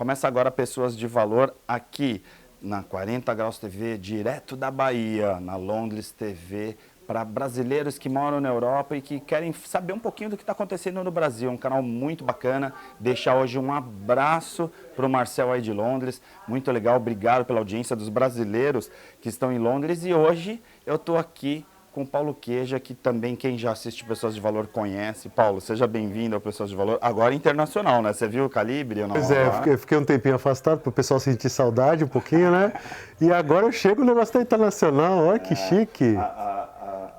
Começa agora Pessoas de Valor aqui na 40 Graus TV, direto da Bahia, na Londres TV, para brasileiros que moram na Europa e que querem saber um pouquinho do que está acontecendo no Brasil. Um canal muito bacana. Deixar hoje um abraço para o Marcel aí de Londres. Muito legal, obrigado pela audiência dos brasileiros que estão em Londres. E hoje eu estou aqui com o Paulo Queja, que também quem já assiste Pessoas de Valor conhece. Paulo, seja bem-vindo ao Pessoas de Valor. Agora internacional, né? Você viu o Calibre ou não? Pois é, eu fiquei um tempinho afastado para o pessoal sentir saudade um pouquinho, né? E agora eu chego, o negócio tá internacional, olha que chique.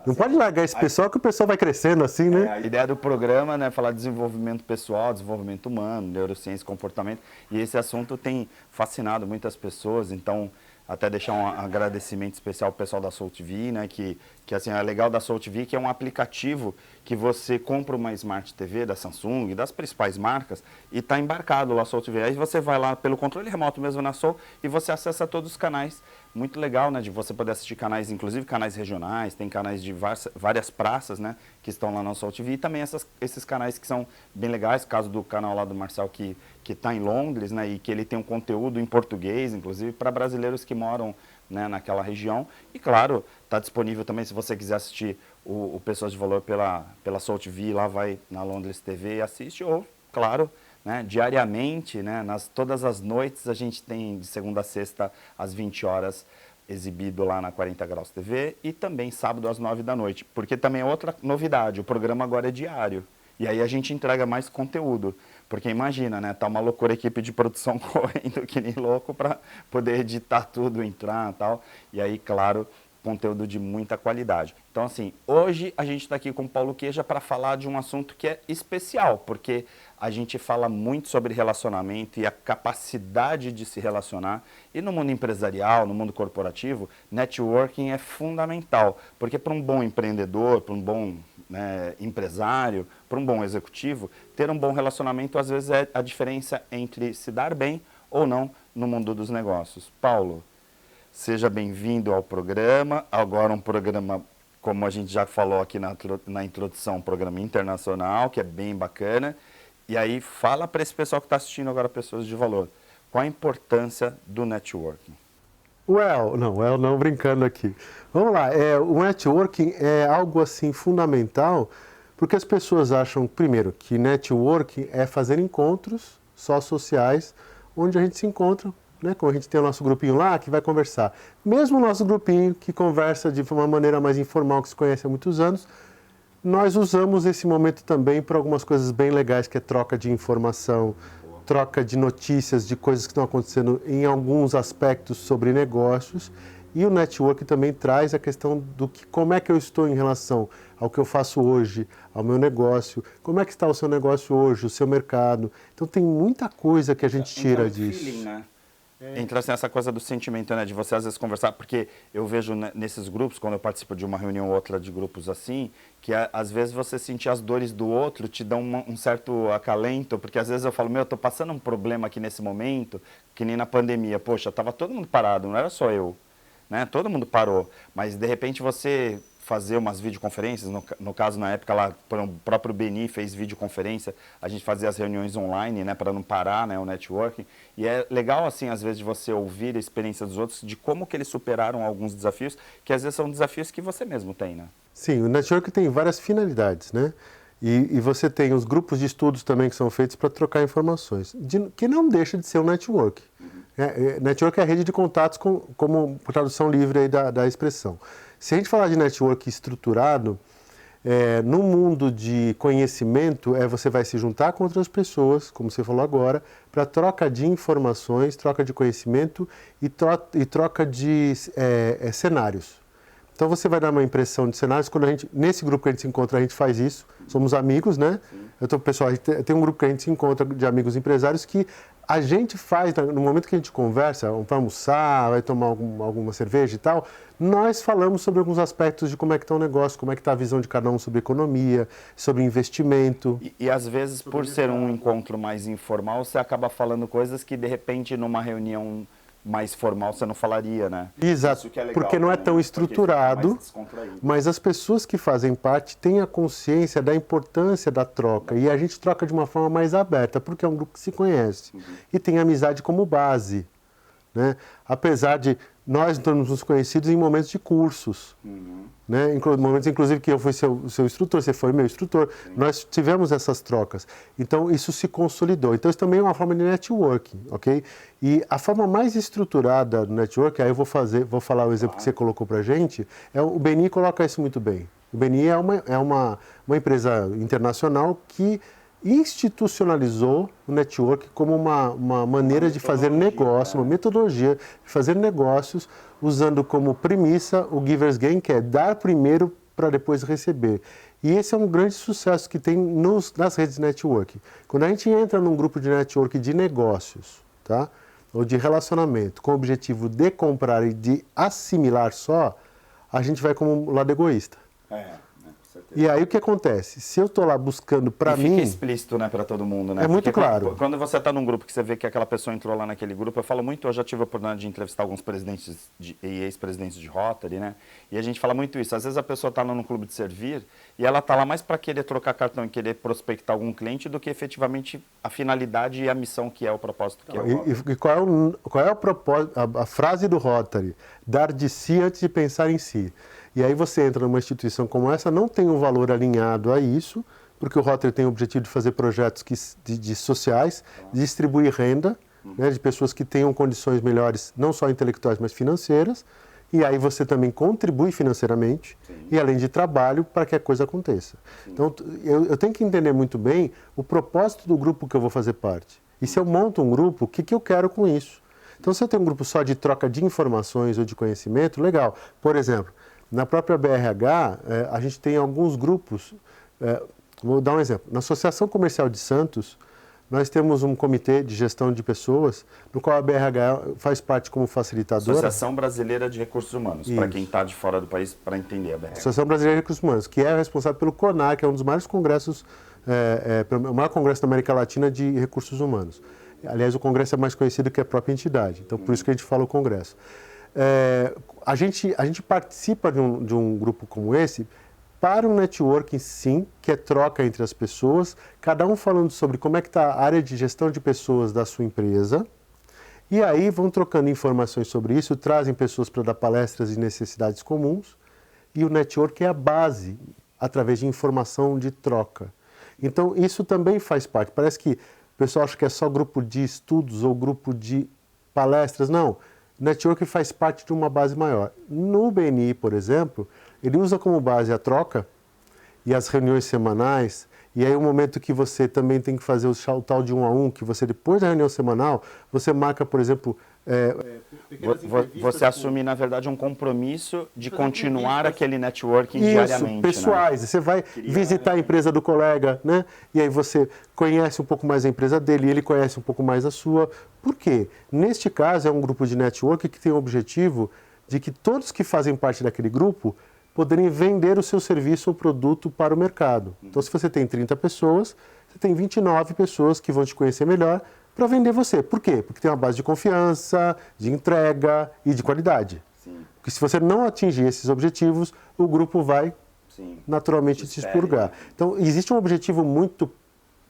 Não pode largar esse pessoal que o pessoal vai crescendo assim, né? A ideia do programa, né, é falar de desenvolvimento pessoal, desenvolvimento humano, neurociência e comportamento. E esse assunto tem fascinado muitas pessoas, então até deixar um agradecimento especial ao pessoal da Soul TV, né, que assim, é legal da Soul TV, que é um aplicativo que você compra uma Smart TV da Samsung e das principais marcas e está embarcado lá a Soul TV. Aí você vai lá pelo controle remoto mesmo na Soul e você acessa todos os canais. Muito legal, né, de você poder assistir canais, inclusive canais regionais, tem canais de várias praças, né, que estão lá na Soul TV e também esses canais que são bem legais, caso do canal lá do Marcel que está em Londres, né, e que ele tem um conteúdo em português, inclusive para brasileiros que moram, né, naquela região. E claro, está disponível também se você quiser assistir o Pessoas de Valor pela Soul TV, lá vai na Londres TV e assiste, ou, claro, né, diariamente, né, todas as noites a gente tem de segunda a sexta às 20 horas exibido lá na 40 Graus TV e também sábado às 9 da noite, porque também é outra novidade, o programa agora é diário e aí a gente entrega mais conteúdo, porque imagina, né, tá uma loucura a equipe de produção correndo que nem louco para poder editar tudo, entrar e tal, e aí, claro, conteúdo de muita qualidade. Então, assim, hoje a gente está aqui com o Paulo Queja para falar de um assunto que é especial, porque a gente fala muito sobre relacionamento e a capacidade de se relacionar. E no mundo empresarial, no mundo corporativo, networking é fundamental, porque para um bom empreendedor, para um bom, né, empresário, para um bom executivo, ter um bom relacionamento às vezes é a diferença entre se dar bem ou não no mundo dos negócios. Paulo, seja bem-vindo ao programa. Agora um programa, como a gente já falou aqui na introdução, um programa internacional, que é bem bacana. E aí, fala para esse pessoal que está assistindo agora, Pessoas de Valor, qual a importância do networking? Não, brincando aqui. Vamos lá, o networking é algo assim fundamental, porque as pessoas acham, primeiro, que networking é fazer encontros só sociais, onde a gente se encontra, né, como a gente tem o nosso grupinho lá, que vai conversar. Mesmo o nosso grupinho, que conversa de uma maneira mais informal, que se conhece há muitos anos, nós usamos esse momento também para algumas coisas bem legais, que é troca de informação, troca de notícias, de coisas que estão acontecendo em alguns aspectos sobre negócios. E o network também traz a questão do que, como é que eu estou em relação ao que eu faço hoje, ao meu negócio, como é que está o seu negócio hoje, o seu mercado. Então tem muita coisa que a gente tira disso. Feeling, né? Entra assim, essa coisa do sentimento, né, de você às vezes conversar, porque eu vejo, né, nesses grupos, quando eu participo de uma reunião ou outra de grupos assim, que às vezes você sentir as dores do outro te dá um certo acalento, porque às vezes eu falo, eu tô passando um problema aqui nesse momento, que nem na pandemia, poxa, tava todo mundo parado, não era só eu, né, todo mundo parou, mas de repente você fazer umas videoconferências, no caso na época lá, o próprio Beni fez videoconferência, a gente fazia as reuniões online, né, para não parar, né, o networking, e é legal assim, às vezes, de você ouvir a experiência dos outros, de como que eles superaram alguns desafios, que às vezes são desafios que você mesmo tem, né? Sim, o networking tem várias finalidades, né? E você tem os grupos de estudos também que são feitos para trocar informações, que não deixa de ser um network. Network é a rede de contatos, como tradução livre aí da expressão. Se a gente falar de network estruturado, no mundo de conhecimento, você vai se juntar com outras pessoas, como você falou agora, para troca de informações, troca de conhecimento e troca de cenários. Então você vai dar uma impressão de cenários, nesse grupo que a gente se encontra, a gente faz isso, somos amigos, né? Pessoal, tem um grupo que a gente se encontra de amigos empresários que a gente faz, no momento que a gente conversa, vai almoçar, vai tomar alguma cerveja e tal, nós falamos sobre alguns aspectos de como é que está o negócio, como é que está a visão de cada um sobre economia, sobre investimento. E às vezes, por ser um encontro mais informal, você acaba falando coisas que, de repente, numa reunião mais formal você não falaria, né? Exato, Isso que é legal porque não é também, tão porque fica estruturado, mais descontraído. mas as pessoas que fazem parte têm a consciência da importância da troca e a gente troca de uma forma mais aberta, porque é um grupo que se conhece e tem amizade como base, né? Apesar de nós termos nos conhecidos em momentos de cursos, né? Momentos inclusive que eu fui seu instrutor, você foi meu instrutor, nós tivemos essas trocas. Então isso se consolidou. Então isso também é uma forma de networking, ok? E a forma mais estruturada do networking, aí eu vou falar o exemplo que você colocou pra gente, o BNI coloca isso muito bem. O BNI é uma empresa internacional que institucionalizou o network como uma maneira de fazer negócio, uma metodologia de fazer negócios, usando como premissa o giver's gain, que é dar primeiro para depois receber. E esse é um grande sucesso que tem nas redes de network. Quando a gente entra num grupo de network de negócios, tá? Ou de relacionamento, com o objetivo de comprar e de assimilar só, a gente vai como um lado egoísta. E aí o que acontece? Se eu estou lá buscando para mim... Fica explícito, né, para todo mundo, né? É muito Porque claro. Quando você está num grupo que você vê que aquela pessoa entrou lá naquele grupo, eu falo muito, eu já tive a oportunidade de entrevistar alguns presidentes e ex-presidentes de Rotary, né? E a gente fala muito isso. Às vezes a pessoa está lá no clube de servir e ela está lá mais para querer trocar cartão e querer prospectar algum cliente do que efetivamente a finalidade e a missão que é o propósito que é o Rotary. E qual é o propósito, a frase do Rotary? Dar de si antes de pensar em si. E aí você entra numa instituição como essa, não tem um valor alinhado a isso, porque o Rotary tem o objetivo de fazer projetos de sociais, distribuir renda, né, de pessoas que tenham condições melhores, não só intelectuais, mas financeiras, e aí você também contribui financeiramente, e além de trabalho, para que a coisa aconteça. Então, eu tenho que entender muito bem o propósito do grupo que eu vou fazer parte. E se eu monto um grupo, o que eu quero com isso? Então, se eu tenho um grupo só de troca de informações ou de conhecimento, legal. Por exemplo, na própria BRH, a gente tem alguns grupos, vou dar um exemplo. Na Associação Comercial de Santos, nós temos um comitê de gestão de pessoas, no qual a BRH faz parte como facilitadora. Associação Brasileira de Recursos Humanos, para quem está de fora do país, para entender a BRH. Associação Brasileira de Recursos Humanos, que é responsável pelo CONAR, que é um dos maiores congressos, o maior congresso da América Latina de recursos humanos. Aliás, o congresso é mais conhecido que a própria entidade, então por isso que a gente fala o congresso. A gente participa de um grupo como esse para um networking, sim, que é troca entre as pessoas, cada um falando sobre como é que está a área de gestão de pessoas da sua empresa, e aí vão trocando informações sobre isso, trazem pessoas para dar palestras de necessidades comuns, e o network é a base, através de informação de troca. Então, isso também faz parte. Parece que o pessoal acha que é só grupo de estudos ou grupo de palestras. Não. Network faz parte de uma base maior. No BNI, por exemplo, ele usa como base a troca e as reuniões semanais, e aí o momento que você também tem que fazer o tal de 1 a 1, que você, depois da reunião semanal, você marca, por exemplo... Você assume, na verdade, um compromisso de continuar aquele networking diariamente. Isso, pessoais. Né? Você vai visitar a empresa do colega, né? E aí você conhece um pouco mais a empresa dele, e ele conhece um pouco mais a sua. Por quê? Neste caso, é um grupo de network que tem o objetivo de que todos que fazem parte daquele grupo poderem vender o seu serviço ou produto para o mercado. Então, se você tem 30 pessoas, você tem 29 pessoas que vão te conhecer melhor para vender você. Por quê? Porque tem uma base de confiança, de entrega e de qualidade. Sim. Porque se você não atingir esses objetivos, o grupo vai naturalmente te expurgar. Então, existe um objetivo muito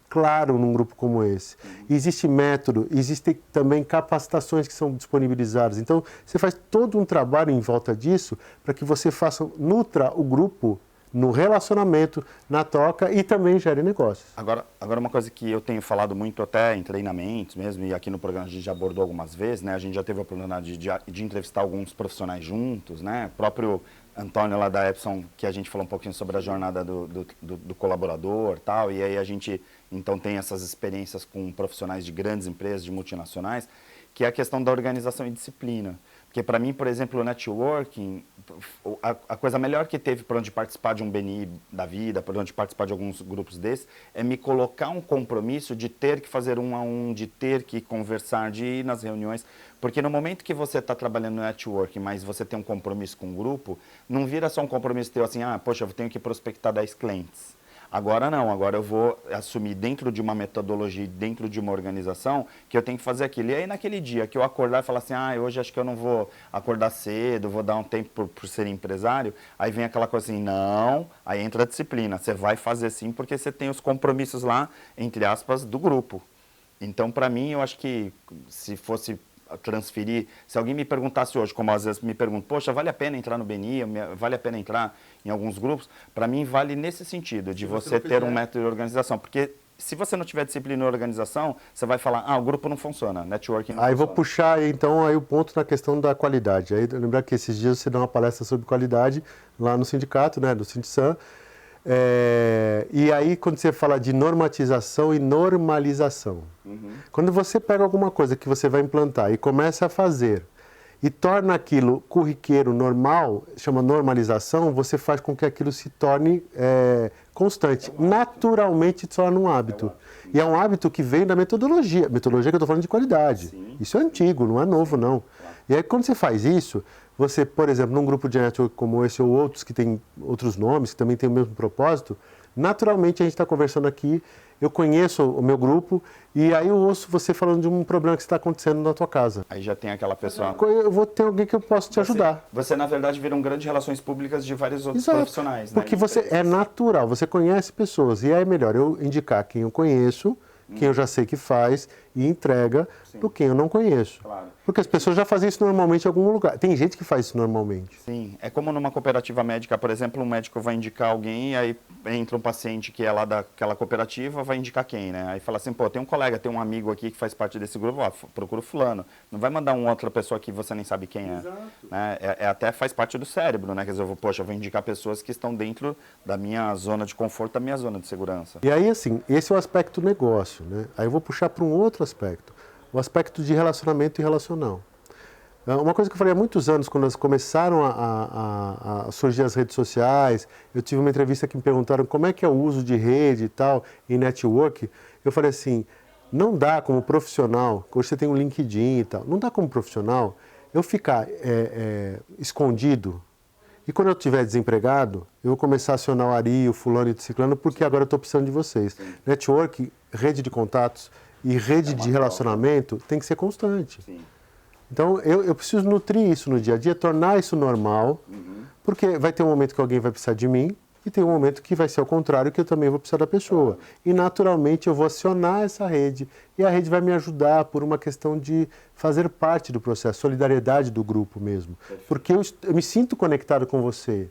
claro num grupo como esse. Existe método, existem também capacitações que são disponibilizadas. Então, você faz todo um trabalho em volta disso para que você nutra o grupo no relacionamento, na troca e também gere negócios. Agora uma coisa que eu tenho falado muito até em treinamentos mesmo, e aqui no programa a gente já abordou algumas vezes, né? A gente já teve a oportunidade de entrevistar alguns profissionais juntos, né? O próprio Antônio lá da Epson, que a gente falou um pouquinho sobre a jornada do colaborador e tal, e aí a gente então tem essas experiências com profissionais de grandes empresas, de multinacionais, que é a questão da organização e disciplina. Porque para mim, por exemplo, o networking, a coisa melhor que teve para onde participar de um BNI da vida, para onde participar de alguns grupos desses, é me colocar um compromisso de ter que fazer 1 a 1, de ter que conversar, de ir nas reuniões. Porque no momento que você está trabalhando no networking, mas você tem um compromisso com o grupo, não vira só um compromisso teu assim, poxa, eu tenho que prospectar 10 clientes. Agora não, agora eu vou assumir dentro de uma metodologia, dentro de uma organização, que eu tenho que fazer aquilo. E aí naquele dia que eu acordar e falar assim, hoje acho que eu não vou acordar cedo, vou dar um tempo por ser empresário, aí vem aquela coisa assim, não, aí entra a disciplina, você vai fazer sim, porque você tem os compromissos lá, entre aspas, do grupo. Então, para mim, eu acho que se fosse transferir, se alguém me perguntasse hoje, como às vezes me perguntam, poxa, vale a pena entrar no BNI, vale a pena entrar em alguns grupos? Para mim, vale nesse sentido, de você ter um método de organização, porque se você não tiver disciplina e organização, você vai falar, o grupo não funciona, networking não funciona. Aí vou puxar, então, aí o ponto na questão da qualidade. Aí lembrar que esses dias você dá uma palestra sobre qualidade lá no sindicato, né, do Sindsan. E aí, quando você fala de normatização e normalização, quando você pega alguma coisa que você vai implantar e começa a fazer e torna aquilo corriqueiro, normal, chama normalização, você faz com que aquilo se torne constante. Naturalmente, se torna um hábito. E é um hábito que vem da metodologia. Metodologia que eu estou falando de qualidade. Sim. Isso é antigo, não é novo, não. E aí, quando você faz isso, você, por exemplo, num grupo de network como esse ou outros que tem outros nomes, que também tem o mesmo propósito, naturalmente a gente está conversando aqui, eu conheço o meu grupo e aí eu ouço você falando de um problema que está acontecendo na tua casa. Aí já tem aquela pessoa... Eu vou ter alguém que eu posso te ajudar. Você, na verdade, vira um grande relações públicas de vários outros profissionais. Porque você é natural, você conhece pessoas e aí é melhor eu indicar quem eu conheço, quem eu já sei que faz e entrega, do que eu não conheço. Claro. Porque as pessoas já fazem isso normalmente em algum lugar. Tem gente que faz isso normalmente. Sim, é como numa cooperativa médica, por exemplo, um médico vai indicar alguém, aí entra um paciente que é lá daquela cooperativa, vai indicar quem, né? Aí fala assim, pô, tem um colega, tem um amigo aqui que faz parte desse grupo, procura o fulano. Não vai mandar uma outra pessoa que você nem sabe quem é. Exato. Né? Até faz parte do cérebro, né? Quer dizer, eu vou indicar pessoas que estão dentro da minha zona de conforto, da minha zona de segurança. E aí, assim, esse é o aspecto negócio, né? Aí eu vou puxar para um outro aspecto, o aspecto de relacionamento e relacional. Uma coisa que eu falei há muitos anos, quando elas começaram a surgir as redes sociais, eu tive uma entrevista que me perguntaram como é que é o uso de rede e tal, em network. Eu falei assim, não dá como profissional, hoje você tem um LinkedIn e tal, não dá como profissional eu ficar escondido e quando eu estiver desempregado, eu vou começar a acionar o Ari, o fulano e o ciclano, porque agora eu estou precisando de vocês. Sim. Network, rede de contatos e rede de relacionamento tem que ser constante. Sim. Então, eu preciso nutrir isso no dia a dia, tornar isso normal, porque vai ter um momento que alguém vai precisar de mim e tem um momento que vai ser ao contrário, que eu também vou precisar da pessoa. E, naturalmente, eu vou acionar essa rede e a rede vai me ajudar por uma questão de fazer parte do processo, solidariedade do grupo mesmo. Porque eu me sinto conectado com você.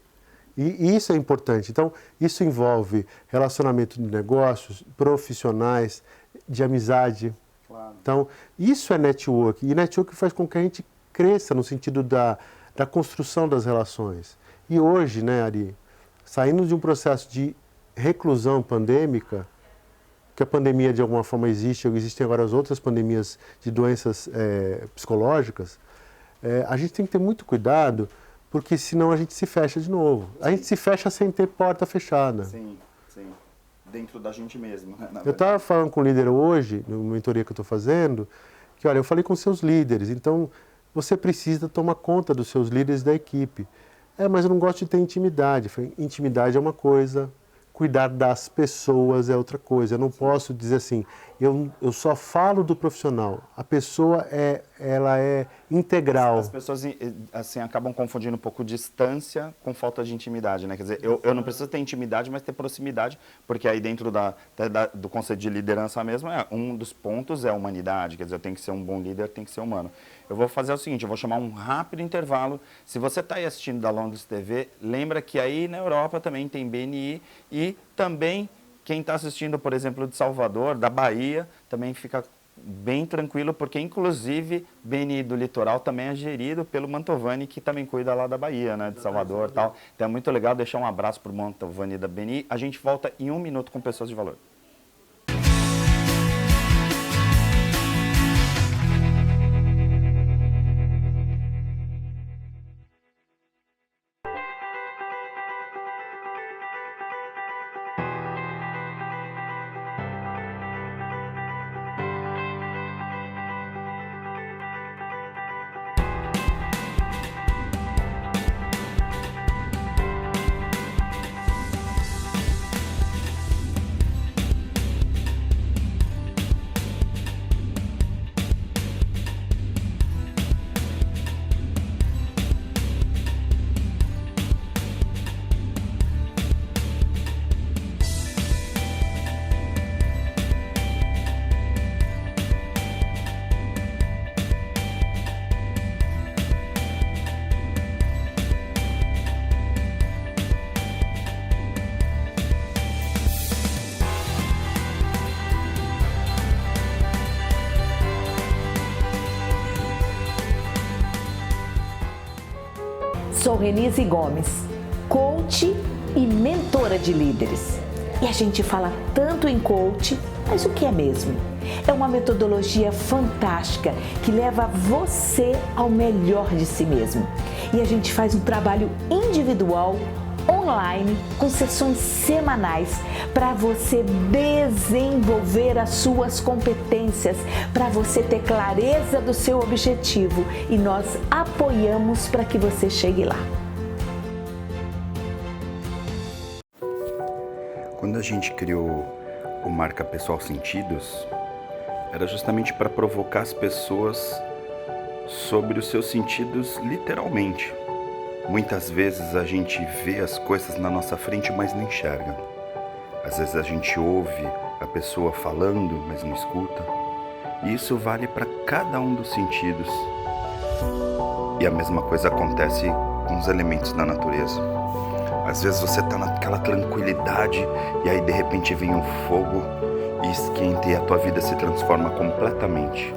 E isso é importante. Então, isso envolve relacionamento de negócios, profissionais, de amizade. Claro. Então, isso é network. E network faz com que a gente cresça no sentido da construção das relações. E hoje, né, Ari, saindo de um processo de reclusão pandêmica, que a pandemia de alguma forma existe, existem agora as outras pandemias de doenças psicológicas, a gente tem que ter muito cuidado, porque senão a gente se fecha de novo. Sim. A gente se fecha sem ter porta fechada. Sim, sim. Dentro da gente mesmo. Eu estava falando com o líder hoje, numa mentoria que eu estou fazendo, que olha, eu falei com seus líderes, então você precisa tomar conta dos seus líderes da equipe. Mas eu não gosto de ter intimidade. Eu falei, intimidade é uma coisa, cuidar das pessoas é outra coisa. Eu não posso dizer assim, eu só falo do profissional. A pessoa ela é integral. As pessoas assim, acabam confundindo um pouco distância com falta de intimidade, né? Quer dizer, eu não preciso ter intimidade, mas ter proximidade, porque aí dentro do conceito de liderança mesmo, um dos pontos é a humanidade. Quer dizer, eu tenho que ser um bom líder, tem que ser humano. Eu vou fazer o seguinte, eu vou chamar um rápido intervalo. Se você está aí assistindo da Londres TV, lembra que aí na Europa também tem BNI e também quem está assistindo, por exemplo, de Salvador, da Bahia, também fica bem tranquilo, porque inclusive BNI do Litoral também é gerido pelo Mantovani, que também cuida lá da Bahia, né, de Salvador e tal. Então é muito legal, deixar um abraço para o Mantovani da BNI. A gente volta em 1 minuto com Pessoas de Valor. Sou Renise Gomes, coach e mentora de líderes. E a gente fala tanto em coach, mas o que é mesmo? É uma metodologia fantástica que leva você ao melhor de si mesmo. E a gente faz um trabalho individual, online, com sessões semanais, para você desenvolver as suas competências, para você ter clareza do seu objetivo, e nós apoiamos para que você chegue lá. Quando a gente criou o Marca Pessoal Sentidos, era justamente para provocar as pessoas sobre os seus sentidos literalmente. Muitas vezes a gente vê as coisas na nossa frente, mas não enxerga. Às vezes a gente ouve a pessoa falando, mas não escuta. E isso vale para cada um dos sentidos. E a mesma coisa acontece com os elementos da natureza. Às vezes você está naquela tranquilidade e aí de repente vem um fogo e esquenta e a tua vida se transforma completamente.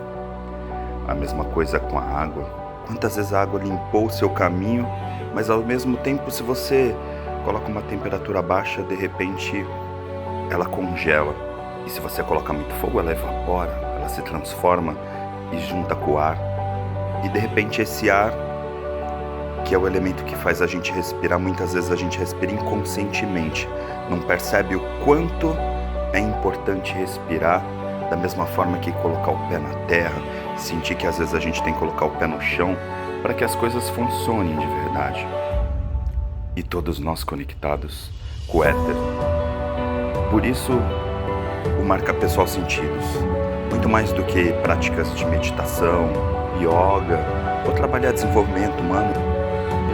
A mesma coisa com a água. Quantas vezes a água limpou o seu caminho, mas ao mesmo tempo, se você coloca uma temperatura baixa, de repente ela congela. E se você coloca muito fogo, ela evapora, ela se transforma e junta com o ar. E de repente esse ar, que é o elemento que faz a gente respirar, muitas vezes a gente respira inconscientemente. Não percebe o quanto é importante respirar, da mesma forma que colocar o pé na terra, sentir que às vezes a gente tem que colocar o pé no chão para que as coisas funcionem de verdade. E todos nós conectados com o éter. Por isso, o Marca Pessoal Sentidos, muito mais do que práticas de meditação, yoga ou trabalhar desenvolvimento humano,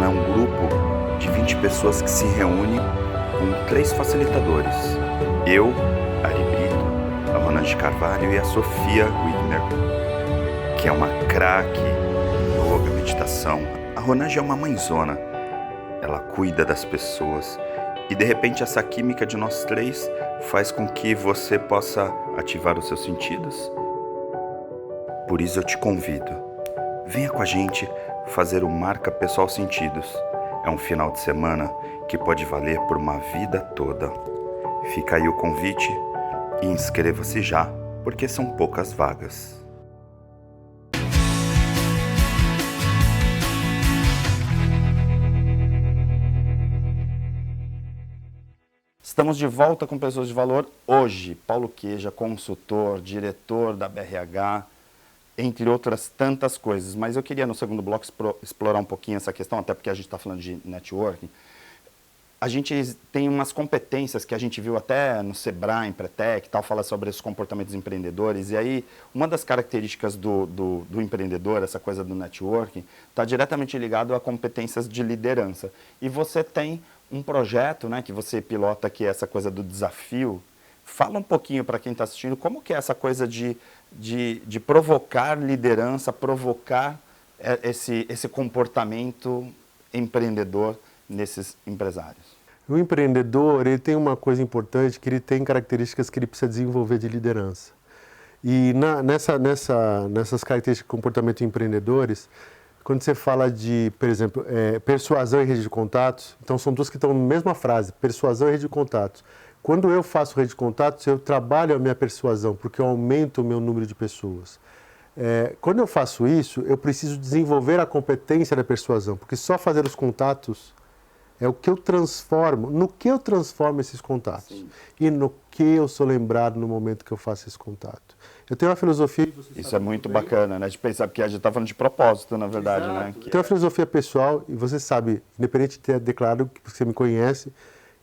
é um grupo de 20 pessoas que se reúne com 3 facilitadores. Eu, Ari Brito, a Ronange Carvalho e a Sofia Widner, que é uma craque em yoga, meditação. A Ronange é uma mãezona, ela cuida das pessoas e de repente essa química de nós 3 faz com que você possa ativar os seus sentidos. Por isso eu te convido, venha com a gente fazer o Marca Pessoal Sentidos. É um final de semana que pode valer por uma vida toda. Fica aí o convite e inscreva-se já, porque são poucas vagas. Estamos de volta com Pessoas de Valor. Hoje, Paulo Queja, consultor, diretor da BRH, entre outras tantas coisas. Mas eu queria, no segundo bloco, explorar um pouquinho essa questão, até porque a gente está falando de networking. A gente tem umas competências que a gente viu até no Sebrae, Empretec, tal, fala sobre os comportamentos empreendedores. E aí, uma das características do empreendedor, essa coisa do networking, está diretamente ligado a competências de liderança. E você tem um projeto, né, que você pilota, que é essa coisa do desafio. Fala um pouquinho para quem está assistindo, como que é essa coisa de provocar liderança, provocar esse comportamento empreendedor nesses empresários. O empreendedor, ele tem uma coisa importante, que ele tem características que ele precisa desenvolver de liderança. E nessas características de comportamento empreendedores, quando você fala de, por exemplo, persuasão e rede de contatos, então são duas que estão na mesma frase, persuasão e rede de contatos. Quando eu faço rede de contatos, eu trabalho a minha persuasão, porque eu aumento o meu número de pessoas. Quando eu faço isso, eu preciso desenvolver a competência da persuasão, porque só fazer os contatos é o que eu transformo, no que eu transformo esses contatos. Sim. E no que eu sou lembrado no momento que eu faço esse contato. Eu tenho uma filosofia... Isso é muito bacana, né? De pensar, porque a gente está falando de propósito, na verdade, exato, né? Eu tenho uma filosofia pessoal, e você sabe, independente de ter declarado que você me conhece,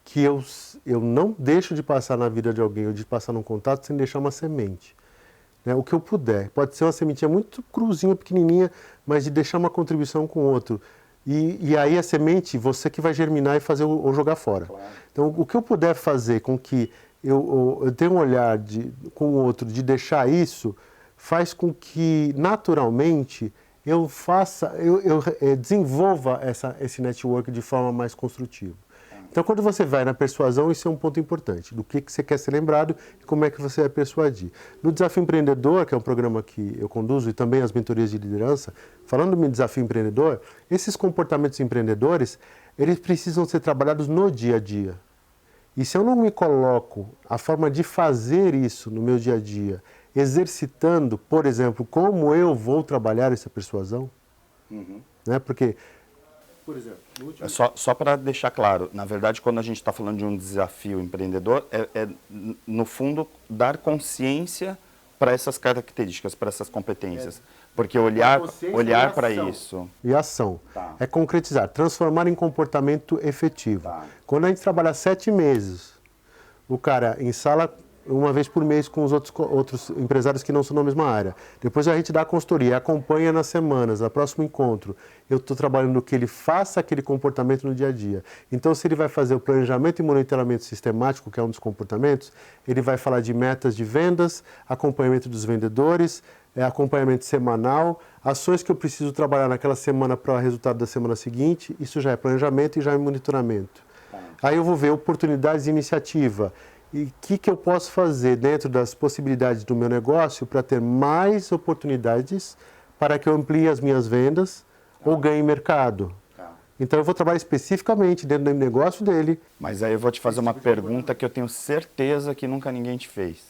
que eu não deixo de passar na vida de alguém ou de passar num contato sem deixar uma semente. Né? O que eu puder. Pode ser uma sementinha muito cruzinha, pequenininha, mas de deixar uma contribuição com o outro. E aí a semente, você que vai germinar e fazer ou jogar fora. Claro. Então, o que eu puder fazer com que eu tenha um olhar com o outro, de deixar isso, faz com que, naturalmente, eu desenvolva esse network de forma mais construtiva. Então, quando você vai na persuasão, isso é um ponto importante, do que você quer ser lembrado e como é que você vai persuadir. No Desafio Empreendedor, que é um programa que eu conduzo, e também as mentorias de liderança, falando do Desafio Empreendedor, esses comportamentos empreendedores, eles precisam ser trabalhados no dia a dia. E se eu não me coloco a forma de fazer isso no meu dia a dia, exercitando, por exemplo, como eu vou trabalhar essa persuasão, né? Porque, por exemplo, Só para deixar claro, na verdade, quando a gente está falando de um desafio empreendedor, no fundo, dar consciência para essas características, para essas competências. Porque olhar para isso... E ação. Tá. É concretizar, transformar em comportamento efetivo. Tá. Quando a gente trabalha 7 meses, o cara em sala uma vez por mês com os outros empresários que não são na mesma área. Depois a gente dá a consultoria, acompanha nas semanas, no próximo encontro. Eu estou trabalhando que ele faça aquele comportamento no dia a dia. Então, se ele vai fazer o planejamento e monitoramento sistemático, que é um dos comportamentos, ele vai falar de metas de vendas, acompanhamento dos vendedores, acompanhamento semanal, ações que eu preciso trabalhar naquela semana para o resultado da semana seguinte, isso já é planejamento e já é monitoramento. Aí eu vou ver oportunidades de iniciativa. E o que eu posso fazer dentro das possibilidades do meu negócio para ter mais oportunidades para que eu amplie as minhas vendas ou ganhe mercado. Então eu vou trabalhar especificamente dentro do negócio dele. Mas aí eu vou te fazer uma pergunta que eu tenho certeza que nunca ninguém te fez.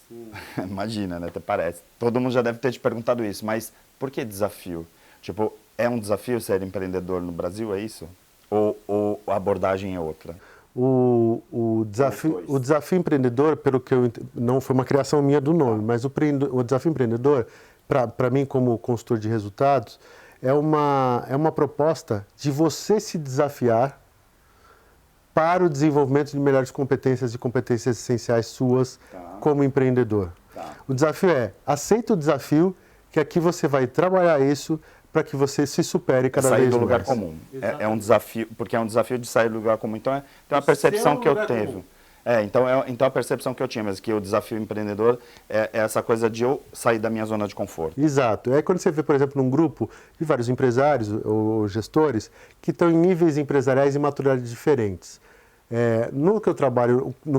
Imagina, né? Até parece. Todo mundo já deve ter te perguntado isso, mas por que desafio? Tipo, é um desafio ser empreendedor no Brasil, é isso? Ou a abordagem é outra? O desafio empreendedor, pelo que eu não foi uma criação minha do nome, mas o desafio empreendedor, para mim como consultor de resultados, é uma proposta de você se desafiar para o desenvolvimento de melhores competências e competências essenciais suas como empreendedor. O desafio aceita o desafio, que aqui você vai trabalhar isso para que você se supere cada vez mais. Sair do lugar comum. É um desafio, porque é um desafio de sair do lugar comum. Então, tem uma percepção que eu teve. Então a percepção que eu tinha, mas que o desafio empreendedor é essa coisa de eu sair da minha zona de conforto. Exato. Aí quando você vê, por exemplo, num grupo de vários empresários ou gestores que estão em níveis empresariais e maturidade diferentes. No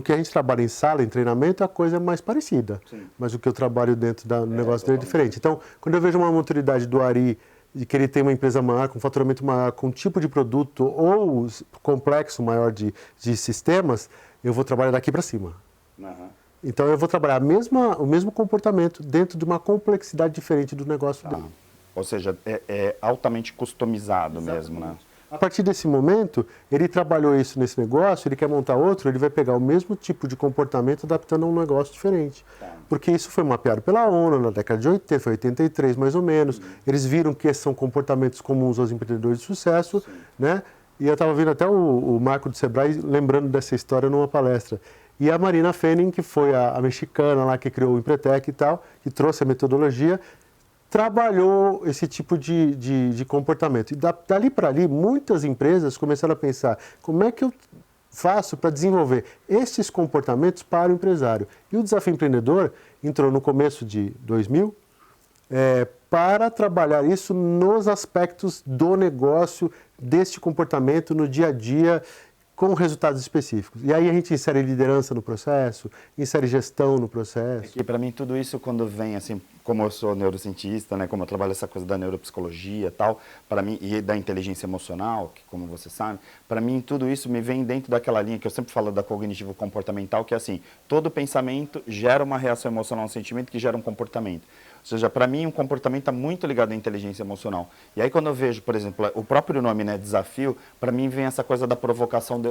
que a gente trabalha em sala, em treinamento, a coisa é mais parecida. Sim. Mas o que eu trabalho dentro do negócio dele é diferente. Então, quando eu vejo uma maturidade do Ari, de que ele tem uma empresa maior, com faturamento maior, com um tipo de produto ou complexo maior de sistemas, eu vou trabalhar daqui para cima. Então, eu vou trabalhar o mesmo comportamento dentro de uma complexidade diferente do negócio dele. Ou seja, é altamente customizado. Exatamente. Mesmo, né? A partir desse momento, ele trabalhou isso nesse negócio, ele quer montar outro, ele vai pegar o mesmo tipo de comportamento adaptando a um negócio diferente. Porque isso foi mapeado pela ONU na década de 80, foi 83 mais ou menos. Eles viram que esses são comportamentos comuns aos empreendedores de sucesso, né? E eu estava vendo até o Marco do Sebrae lembrando dessa história numa palestra. E a Marina Fenning, que foi a mexicana lá que criou o Empretec e tal, que trouxe a metodologia, trabalhou esse tipo de comportamento. E dali para ali, muitas empresas começaram a pensar como é que eu faço para desenvolver esses comportamentos para o empresário. E o Desafio Empreendedor entrou no começo de 2000 para trabalhar isso nos aspectos do negócio, deste comportamento no dia a dia, com resultados específicos. E aí a gente insere liderança no processo, insere gestão no processo. E para mim tudo isso quando vem, assim, como eu sou neurocientista, né, como eu trabalho essa coisa da neuropsicologia e tal, para mim, e da inteligência emocional, que como você sabe, para mim tudo isso me vem dentro daquela linha que eu sempre falo da cognitivo comportamental, que é assim, todo pensamento gera uma reação emocional, um sentimento que gera um comportamento. Ou seja, para mim, um comportamento está muito ligado à inteligência emocional. E aí, quando eu vejo, por exemplo, o próprio nome, né, desafio, para mim vem essa coisa da provocação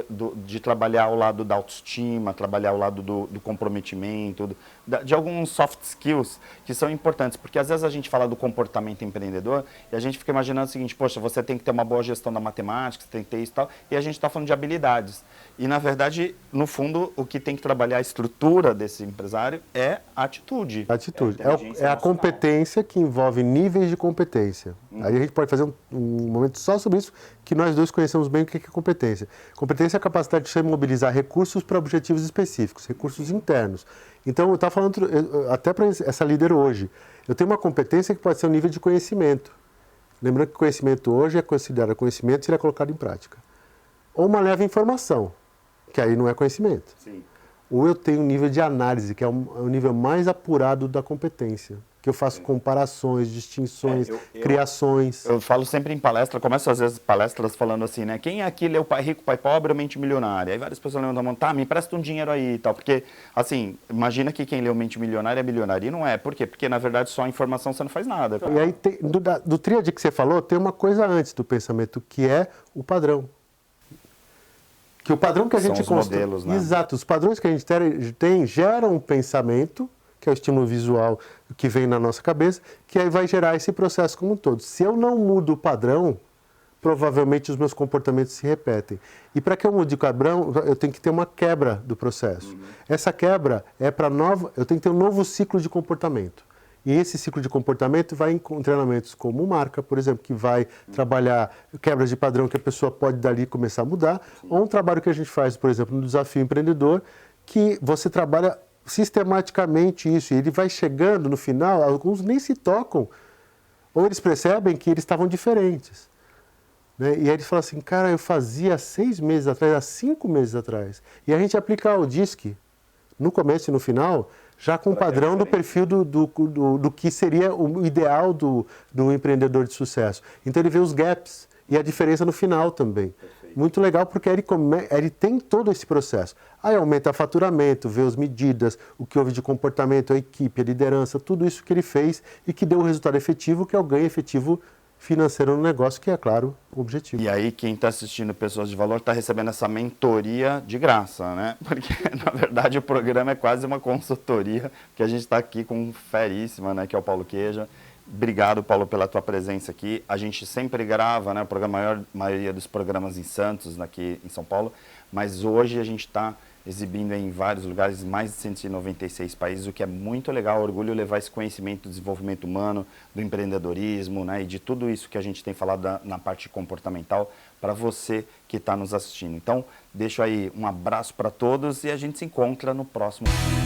de trabalhar ao lado da autoestima, trabalhar ao lado do comprometimento, de alguns soft skills que são importantes. Porque, às vezes, a gente fala do comportamento empreendedor e a gente fica imaginando o seguinte, poxa, você tem que ter uma boa gestão da matemática, você tem que ter isso e tal, e a gente está falando de habilidades. E, na verdade, no fundo, o que tem que trabalhar a estrutura desse empresário é a atitude. Atitude. É a competência que envolve níveis de competência. Aí a gente pode fazer um momento só sobre isso, que nós dois conhecemos bem o que é competência. Competência é a capacidade de você mobilizar recursos para objetivos específicos, recursos internos. Então, eu estava falando até para essa líder hoje. Eu tenho uma competência que pode ser um nível de conhecimento. Lembrando que conhecimento hoje é considerado conhecimento e ele é colocado em prática. Ou uma leve informação. que aí não é conhecimento. Sim. Ou eu tenho um nível de análise, que é o nível mais apurado da competência, que eu faço comparações, distinções, criações. Eu falo sempre em palestra, começo às vezes palestras falando assim, né? Quem aqui leu Pai Rico, Pai Pobre ou Mente Milionária? Aí várias pessoas levantam a mão, tá, me empresta um dinheiro aí e tal. Porque, assim, imagina que quem leu Mente Milionária é milionário. E não é. Por quê? Porque, na verdade, só a informação você não faz nada. E aí, do tríade que você falou, tem uma coisa antes do pensamento, que é o padrão. Que o padrão que a gente constrói. Modelos, né? Exato. Os padrões que a gente tem geram um pensamento, que é o estímulo visual que vem na nossa cabeça, que aí vai gerar esse processo como um todo. Se eu não mudo o padrão, provavelmente os meus comportamentos se repetem. E para que eu mude o padrão, eu tenho que ter uma quebra do processo. Essa quebra é para eu tenho que ter um novo ciclo de comportamento. E esse ciclo de comportamento vai em treinamentos como marca, por exemplo, que vai trabalhar quebras de padrão que a pessoa pode dali começar a mudar, ou um trabalho que a gente faz, por exemplo, no Desafio Empreendedor, que você trabalha sistematicamente isso, e ele vai chegando no final, alguns nem se tocam, ou eles percebem que eles estavam diferentes. Né? E aí eles falam assim, cara, eu fazia há 6 meses atrás, há 5 meses atrás. E a gente aplica o DISC, no começo e no final, já com o padrão do perfil do que seria o ideal do empreendedor de sucesso. Então ele vê os gaps e a diferença no final também. Perfeito. Muito legal porque ele tem todo esse processo. Aí aumenta o faturamento, vê as medidas, o que houve de comportamento, a equipe, a liderança, tudo isso que ele fez e que deu o resultado efetivo, que é o ganho efetivo financeiro no negócio, que é, claro, o objetivo. E aí, quem está assistindo Pessoas de Valor está recebendo essa mentoria de graça, né? Porque, na verdade, o programa é quase uma consultoria, que a gente está aqui com um feríssima, né, que é o Paulo Queja. Obrigado, Paulo, pela tua presença aqui. A gente sempre grava, né, o programa, a maioria dos programas em Santos, aqui em São Paulo, mas hoje a gente está exibindo em vários lugares, mais de 196 países, o que é muito legal, orgulho levar esse conhecimento do desenvolvimento humano, do empreendedorismo, né, e de tudo isso que a gente tem falado na parte comportamental para você que está nos assistindo. Então, deixo aí um abraço para todos e a gente se encontra no próximo vídeo.